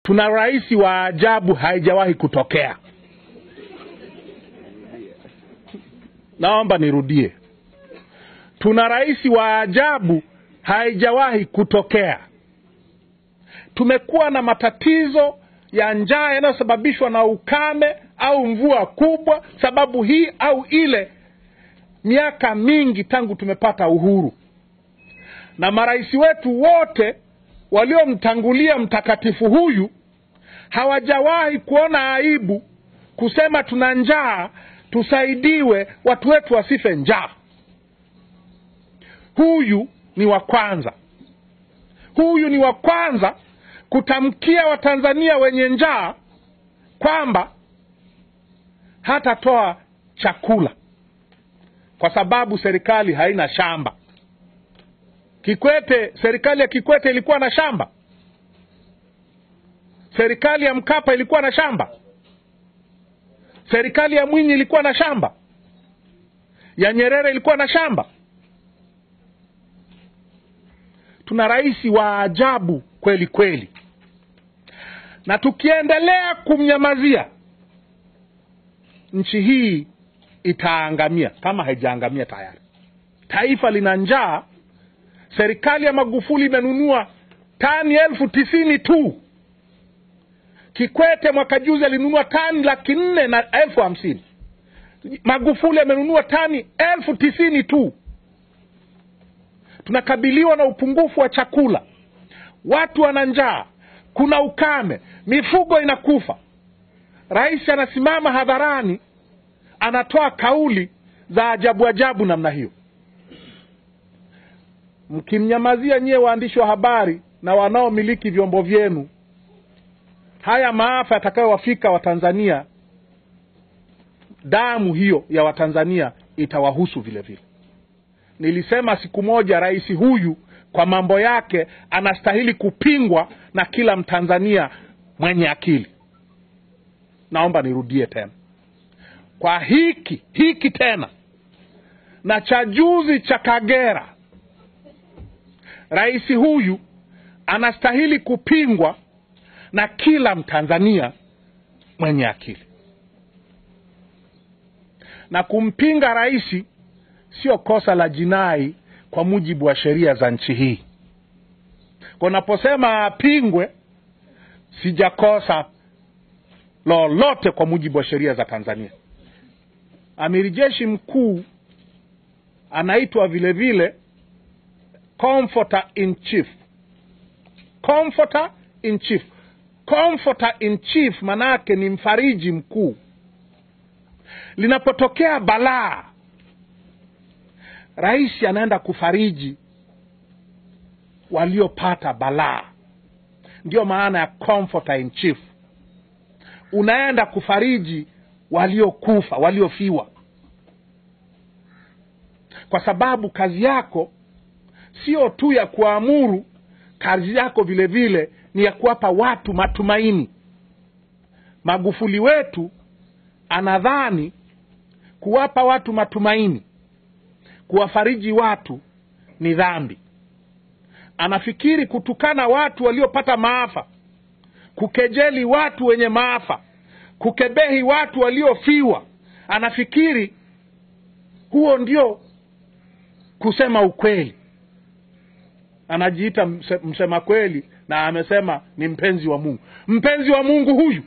Tuna rais wa ajabu haijawahi kutokea. Naomba nirudie. Tuna rais wa ajabu haijawahi kutokea. Tumekuwa na matatizo ya njaa yanayosababishwa na ukame au mvua kubwa, sababu hii au ile, miaka mingi tangu tumepata uhuru. Na marais wetu wote waliomtangulia mtakatifu huyu hawajawahi kuona aibu kusema tuna njaa, tusaidiwe, watu wetu wasife njaa. Huyu ni wa kwanza. Huyu ni wa kwanza kutamkia Watanzania wenye njaa kwamba hatatoa chakula kwa sababu serikali haina shamba. Kikwete, serikali ya Kikwete ilikuwa na shamba? Serikali ya Mkapa ilikuwa na shamba? Serikali ya Mwinyi ilikuwa na shamba? Ya Nyerere ilikuwa na shamba? Tuna rais wa ajabu kweli kweli. Na tukiendelea kumnyamazia, nchi hii itaangamia kama haijaangamia tayari. Taifa lina njaa. Serikali ya Magufuli imenunua tani 90,000 tu. Kikwete mwaka juzi alinunua tani 450,000. Magufuli amenunua tani 90,000 tu. Tunakabiliwa na upungufu wa chakula. Watu wana njaa, kuna ukame, mifugo inakufa. Rais anasimama hadharani anatoa kauli za ajabu ajabu namna hiyo. Mkimnyamazia nyie waandishi wa habari na wanaomiliki vyombo vyenu, haya maafa yatakayowafika Watanzania, damu hiyo ya Watanzania itawahusu vile vile. Nilisema siku moja rais huyu kwa mambo yake anastahili kupingwa na kila Mtanzania mwenye akili. Naomba nirudie tena. Kwa hiki tena na cha juzi cha Kagera, rais huyu anastahili kupingwa na kila Mtanzania mwenye akili. Na kumpinga rais sio kosa la jinai kwa mujibu wa sheria za nchi hii. Kwa naposema apingwe, sijakosa lolote kwa mujibu wa sheria za Tanzania. Amiri jeshi mkuu anaitwa vile vile Comforter in Chief. Comforter in Chief. Comforter in Chief manake ni mfariji mkuu. Linapotokea balaa, rais anaenda kufariji waliopata balaa. Ndio maana ya Comforter in Chief. Unaenda kufariji waliokufa, waliofiwa. Kwa sababu kazi yako sio tu ya kuamuru, kazi yako vile vile ni ya kuwapa watu matumaini. Magufuli wetu anadhani kuwapa watu matumaini, kuwafariji watu ni dhambi. Anafikiri kutukana watu waliopata maafa, kukejeli watu wenye maafa, kukebehi watu waliofiwa, anafikiri huo ndio kusema ukweli. Anajiita msema kweli na amesema ni mpenzi wa Mungu. Mpenzi wa Mungu huyu